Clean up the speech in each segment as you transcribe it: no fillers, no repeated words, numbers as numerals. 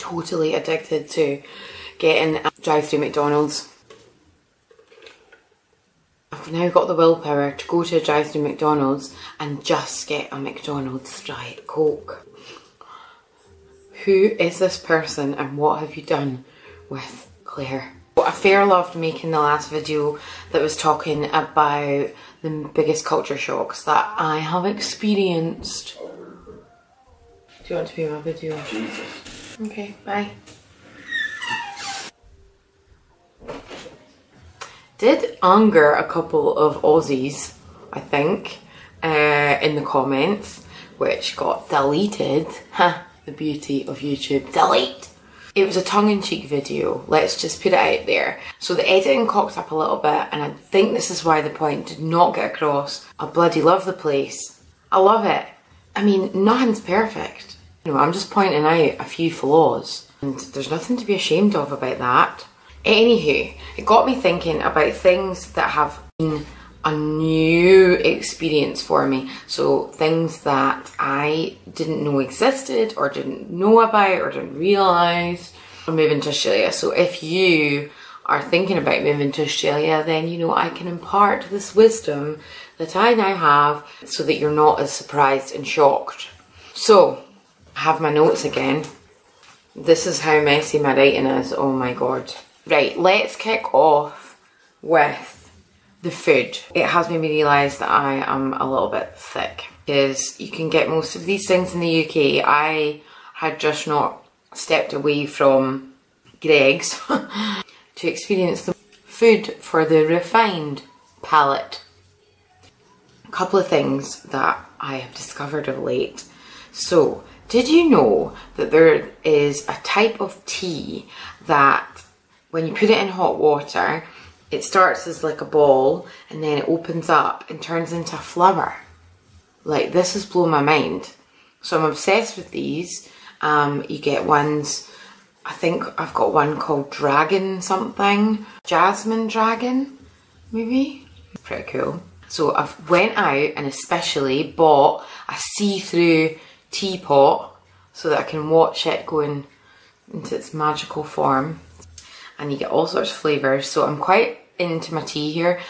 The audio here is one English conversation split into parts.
totally addicted to getting a drive-through McDonald's. I've now got the willpower to go to a drive-through McDonald's and just get a McDonald's Diet Coke. Who is this person and what have you done with Claire? I fair loved making the last video that was talking about the biggest culture shocks that I have experienced. Do you want to be in my video? Jesus. Okay, bye. Did anger a couple of Aussies, I think, in the comments, which got deleted. Ha, the beauty of YouTube. Delete! It was a tongue-in-cheek video, let's just put it out there. So the editing cocked up a little bit, and I think this is why the point did not get across. I bloody love the place. I love it. I mean, nothing's perfect. You know, I'm just pointing out a few flaws, and there's nothing to be ashamed of about that. Anywho, it got me thinking about things that have been a new experience for me. So things that I didn't know existed or didn't know about or didn't realise. I'm moving to Australia, so if you are thinking about moving to Australia, then you know I can impart this wisdom that I now have so that you're not as surprised and shocked. So, I have my notes again. This is how messy my writing is, oh my god. Right, let's kick off with the food. It has made me realise that I am a little bit thick because you can get most of these things in the UK. I had just not stepped away from Greggs to experience the food for the refined palate. A couple of things that I have discovered of late. So, did you know that there is a type of tea that when you put it in hot water, it starts as like a ball and then it opens up and turns into a flower? Like, this has blown my mind. So I'm obsessed with these. You get ones, I think I've got one called Dragon something. Jasmine Dragon, maybe? Pretty cool. So I've went out and especially bought a see-through teapot so that I can watch it going into its magical form. And you get all sorts of flavours, so I'm quite into my tea here.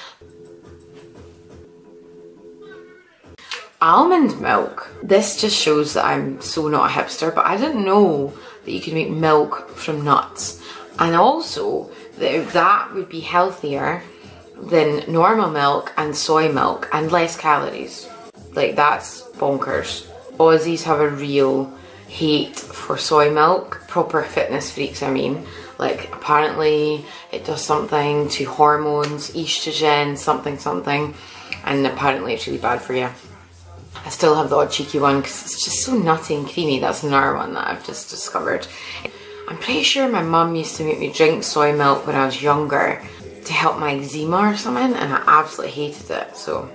Almond milk. This just shows that I'm so not a hipster, but I didn't know that you could make milk from nuts. And also that would be healthier than normal milk and soy milk and less calories. Like, that's bonkers. Aussies have a real hate for soy milk. Proper fitness freaks, I mean. Like, apparently it does something to hormones, estrogen, something, and apparently it's really bad for you. I still have the odd cheeky one because it's just so nutty and creamy. That's another one that I've just discovered. I'm pretty sure my mum used to make me drink soy milk when I was younger to help my eczema or something, and I absolutely hated it. So,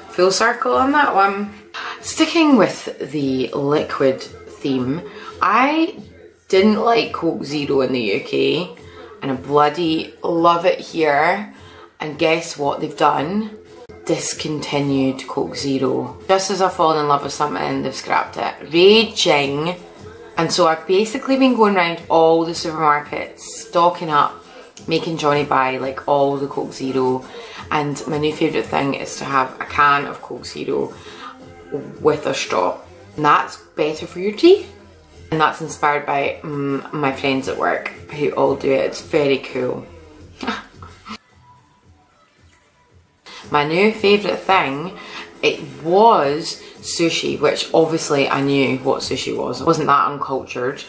full circle on that one. Sticking with the liquid theme, I didn't like Coke Zero in the UK, and I bloody love it here. And guess what they've done? Discontinued Coke Zero. Just as I've fallen in love with something, they've scrapped it. Raging. And so I've basically been going around all the supermarkets, stocking up, making Johnny buy like all the Coke Zero. And my new favourite thing is to have a can of Coke Zero with a straw. And that's better for your teeth. And that's inspired by my friends at work who all do it. It's very cool. My new favourite thing, it was sushi, which obviously I knew what sushi was. I wasn't that uncultured.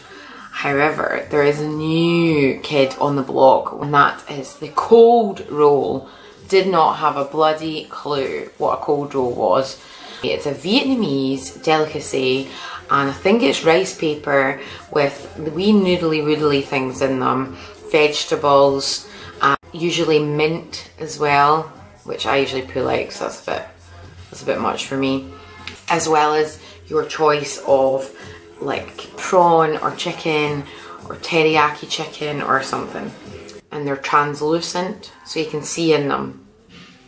However, there is a new kid on the block, and that is the cold roll. Did not have a bloody clue what a cold roll was. It's a Vietnamese delicacy, and I think it's rice paper with the wee noodly things in them, vegetables, usually mint as well, which I usually pull out because that's a bit much for me, as well as your choice of like prawn or chicken or teriyaki chicken or something, and they're translucent so you can see in them.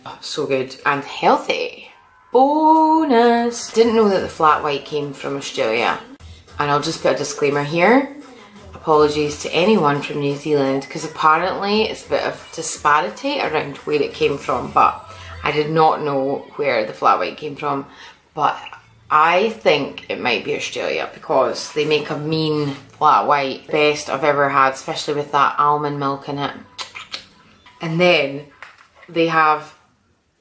Oh, so good and healthy. Bonus! Didn't know that the flat white came from Australia. And I'll just put a disclaimer here. apologies to anyone from New Zealand, because apparently it's a bit of disparity around where it came from, but I did not know where the flat white came from. But I think it might be Australia, because they make a mean flat white. Best I've ever had, especially with that almond milk in it. And then they have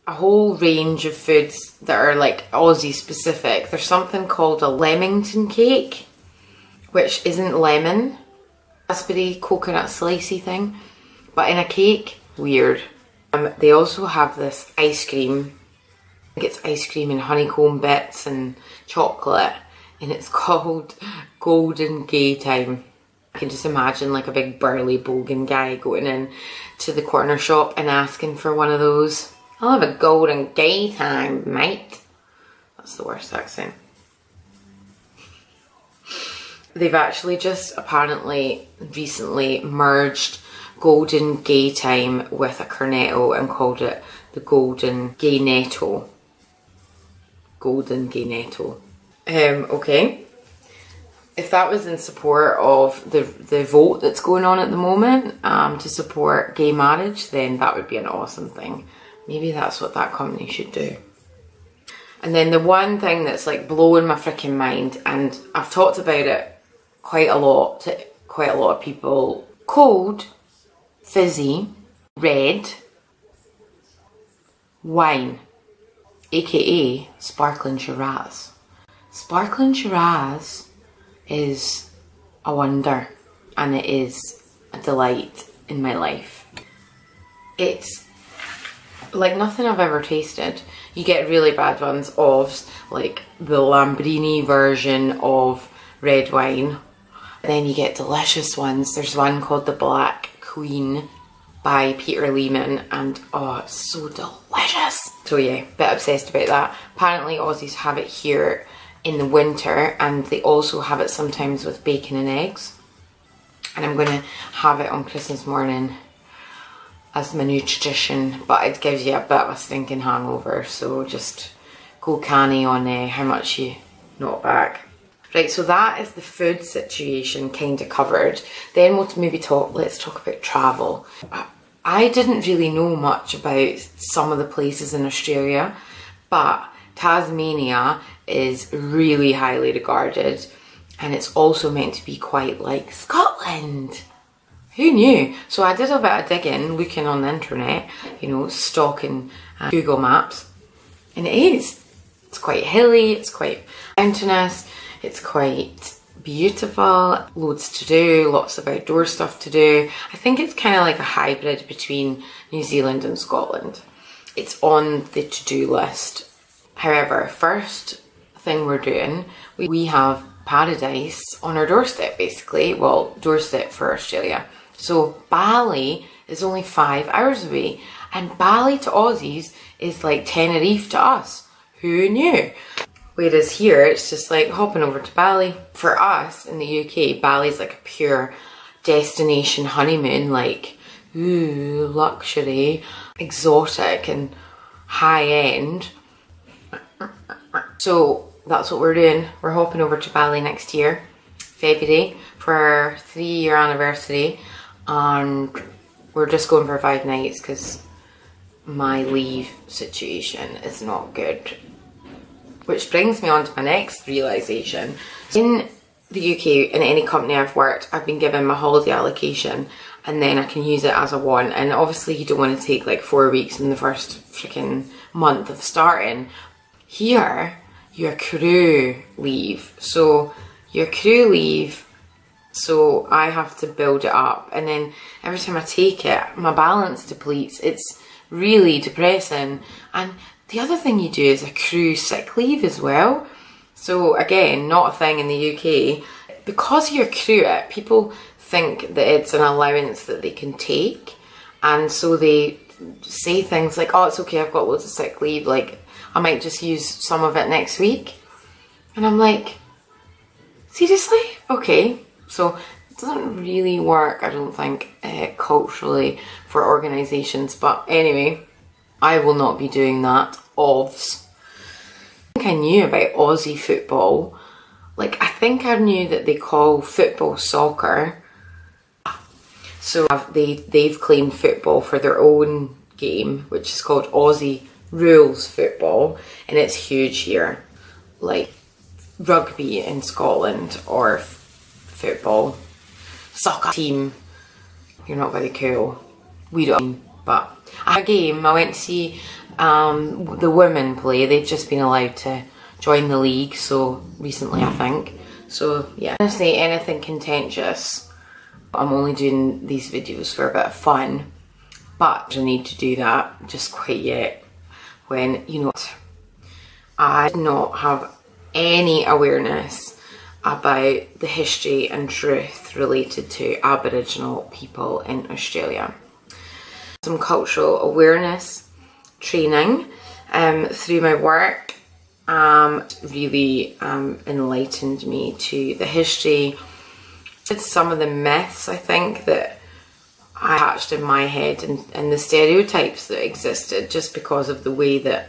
a whole range of foods that are like Aussie specific. There's something called a Leamington cake, which isn't lemon, raspberry coconut slicey thing, but in a cake. Weird. They also have this ice cream. I think it's ice cream and honeycomb bits and chocolate, and it's called Golden Gay Time. I can just imagine like a big burly bogan guy going in to the corner shop and asking for one of those. I'll have a golden gay time, mate. That's the worst accent. They've actually just apparently recently merged Golden Gay Time with a cornetto and called it the Golden Gay Netto. Golden Gay Netto. Okay. If that was in support of the vote that's going on at the moment to support gay marriage, then that would be an awesome thing. Maybe that's what that company should do. And then the one thing that's like blowing my freaking mind, and I've talked about it quite a lot to quite a lot of people, cold, fizzy, red wine, aka sparkling Shiraz. Sparkling Shiraz is a wonder, and it is a delight in my life. It's like nothing I've ever tasted. You get really bad ones of like the Lambrini version of red wine. Then you get delicious ones. There's one called the Black Queen by Peter Lehman, and oh, it's so delicious. So yeah, bit obsessed about that. Apparently Aussies have it here in the winter, and they also have it sometimes with bacon and eggs. And I'm gonna have it on Christmas morning as my new tradition, but it gives you a bit of a stinking hangover, so just go canny on how much you knock back. Right, so that is the food situation kind of covered. Then we'll maybe let's talk about travel. I didn't really know much about some of the places in Australia, but Tasmania is really highly regarded, and it's also meant to be quite like Scotland. Who knew? So I did a bit of digging, looking on the internet, you know, stalking Google Maps, and it is. It's quite hilly, it's quite mountainous, it's quite beautiful, loads to do, lots of outdoor stuff to do. I think it's kind of like a hybrid between New Zealand and Scotland. It's on the to-do list. However, first thing we're doing, we have paradise on our doorstep basically. Well, doorstep for Australia. So Bali is only 5 hours away, and Bali to Aussies is like Tenerife to us. Who knew? Whereas here it's just like hopping over to Bali. For us in the UK, Bali's like a pure destination honeymoon, like ooh, luxury, exotic and high end. So that's what we're doing. We're hopping over to Bali next year, February, for our 3-year anniversary, and we're just going for 5 nights because my leave situation is not good. Which brings me on to my next realisation. In the UK, in any company I've worked, I've been given my holiday allocation, and then I can use it as I want. And obviously you don't want to take like 4 weeks in the first freaking month of starting. Here, you accrue leave. So you accrue leave, so I have to build it up. And then every time I take it, my balance depletes. It's really depressing. And the other thing you do is accrue sick leave as well. So again, not a thing in the UK. Because you accrue it, people think that it's an allowance that they can take. And so they say things like, oh, it's okay, I've got loads of sick leave. Like, I might just use some of it next week. And I'm like, seriously? Okay. So it doesn't really work, I don't think, culturally for organisations. But anyway, I will not be doing that. Ovs. I think I knew about Aussie football. Like, I think I knew that they call football soccer, So they've claimed football for their own game, which is called Aussie Rules Football, and it's huge here, like rugby in Scotland or football, soccer team. You're not very cool. We don't. But at a game, I went to see the women play. They've just been allowed to join the league, so recently I think. So yeah, I'm not gonna say anything contentious. I'm only doing these videos for a bit of fun, but I need to do that just quite yet. When, you know, I do not have any awareness about the history and truth related to Aboriginal people in Australia. Some cultural awareness training through my work really enlightened me to the history. It's some of the myths, I think, that I hatched in my head, and the stereotypes that existed just because of the way that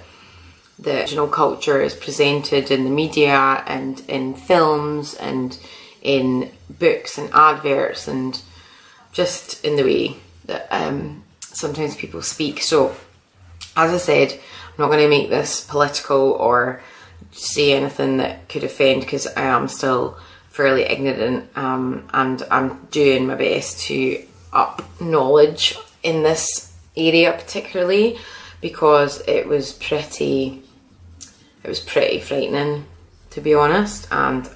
the Aboriginal culture is presented in the media and in films and in books and adverts, and just in the way that sometimes people speak. So, as I said, I'm not going to make this political or say anything that could offend, because I am still fairly ignorant, and I'm doing my best to up knowledge in this area particularly, because it was pretty frightening, to be honest, and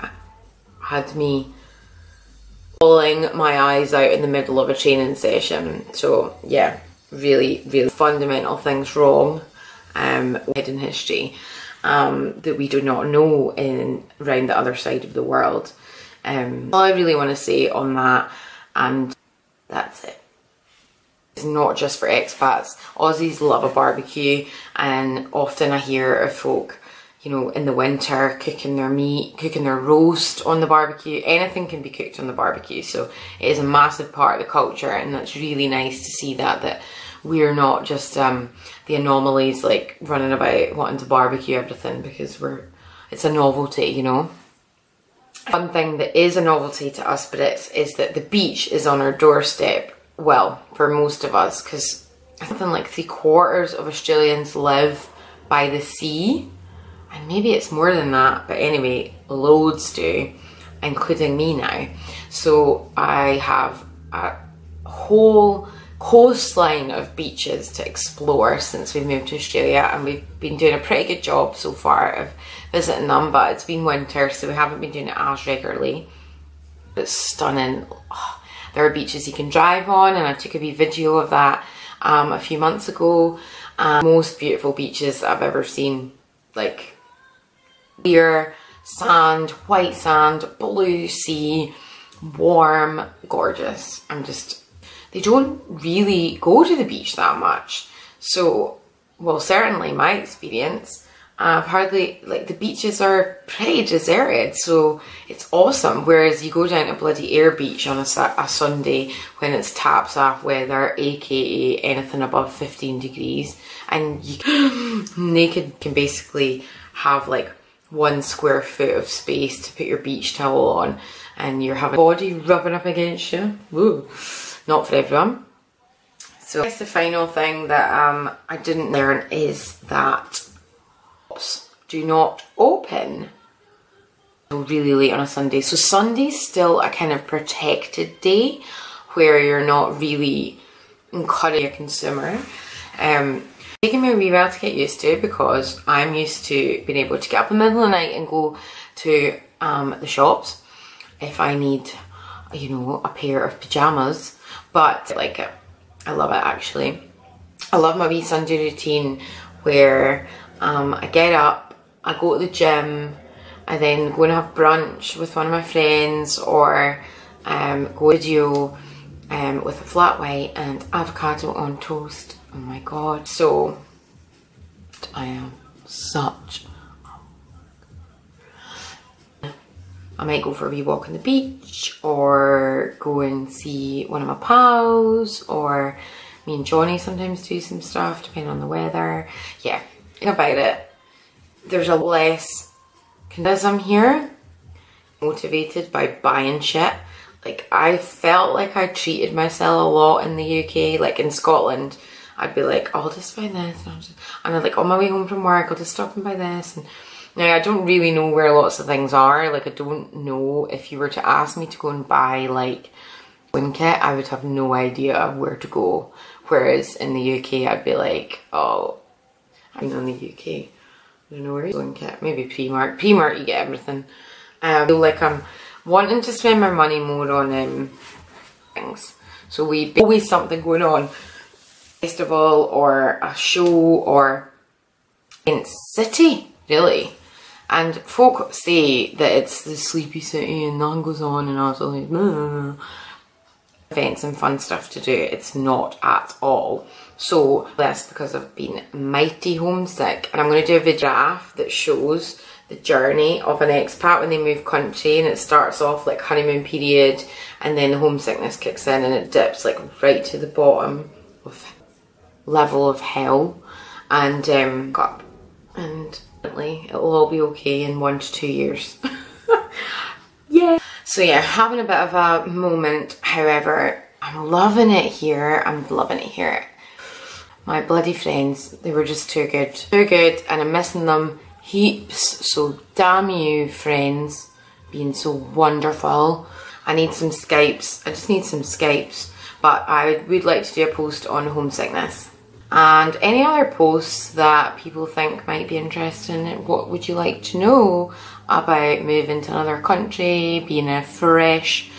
had me bawling my eyes out in the middle of a training session. So yeah, really fundamental things wrong in history that we do not know around the other side of the world. All I really want to say on that, and that's it. It's not just for expats. Aussies love a barbecue, and often I hear of folk, you know, in the winter cooking their meat, cooking their roast on the barbecue. Anything can be cooked on the barbecue, so it is a massive part of the culture, and that's really nice to see that we're not just the anomalies, like running about wanting to barbecue everything because it's a novelty, you know. One thing that is a novelty to us Brits is that the beach is on our doorstep. Well, for most of us, because something like 3/4 of Australians live by the sea, and maybe it's more than that, but anyway, loads do, including me now. So I have a whole coastline of beaches to explore since we moved to Australia, and we've been doing a pretty good job so far of visiting them, but it's been winter, so we haven't been doing it as regularly. It's stunning. Oh, there are beaches you can drive on, and I took a wee video of that a few months ago. Most beautiful beaches that I've ever seen, like clear sand, white sand, blue sea, warm, gorgeous. They don't really go to the beach that much. So, well, certainly my experience, I've hardly, like, the beaches are pretty deserted, so it's awesome. Whereas you go down to bloody Ayr Beach on a Sunday when it's taps off weather, aka anything above 15 degrees, and you naked can basically have like 1 square foot of space to put your beach towel on, and you're having body rubbing up against you. Woo. Not for everyone. So I guess the final thing that I didn't learn is that shops do not open until really late on a Sunday. So Sunday's still a kind of protected day where you're not really encouraging a consumer. Taking me a wee while to get used to, because I'm used to being able to get up in the middle of the night and go to the shops if I need, you know, a pair of pyjamas. But I like it. I love it, actually. I love my wee Sunday routine where I get up, I go to the gym, I then go and have brunch with one of my friends, or go to video with a flat white and avocado on toast. Oh my god. So, I am such... I might go for a wee walk on the beach, or go and see one of my pals, or me and Johnny sometimes do some stuff depending on the weather. Yeah, about it. There's a less consumerism here, motivated by buying shit. Like, I felt like I treated myself a lot in the UK. Like in Scotland, I'd be like, oh, I'll just buy this. And I'd like, on my way home from work, I'll just stop and buy this. And now I don't really know where lots of things are. Like, I don't know if you were to ask me to go and buy like swim kit, I would have no idea where to go. Whereas in the UK, I'd be like, oh, I'm in the UK. I don't know where you're going kit. Maybe Primark. Primark, you get everything. I feel like I'm wanting to spend my money more on things. So we always something going on. Festival or a show or in city, really. And folk say that it's the sleepy city and nothing goes on and also like, nah. Events and fun stuff to do. It's not at all. So that's because I've been mighty homesick, and I'm going to do a video that shows the journey of an expat when they move country, and it starts off like honeymoon period and then the homesickness kicks in and it dips like right to the bottom of level of hell, and up, and it'll all be okay in 1 to 2 years. Yeah. So yeah, having a bit of a moment. However, I'm loving it here. I'm loving it here. My bloody friends, they were just too good. Too good, and I'm missing them heaps. So damn you, friends, being so wonderful. I need some Skypes. I just need some Skypes. But I would like to do a post on homesickness. And any other posts that people think might be interesting. What would you like to know about moving to another country, being a fresh,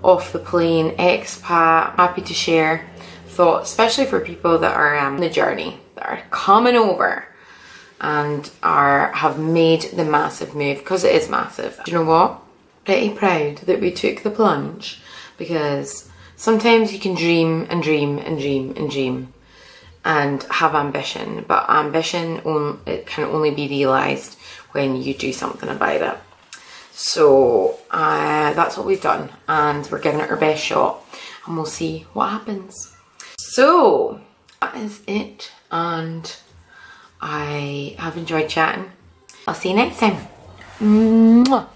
off the plane expat? Happy to share thoughts, especially for people that are on the journey, that are coming over and have made the massive move, because it is massive. Do you know what? Pretty proud that we took the plunge, because sometimes you can dream and dream and dream and dream and have ambition, but ambition it can only be realised when you do something about it. So that's what we've done, and we're giving it our best shot, and we'll see what happens. So that is it, and I have enjoyed chatting. I'll see you next time. Mwah.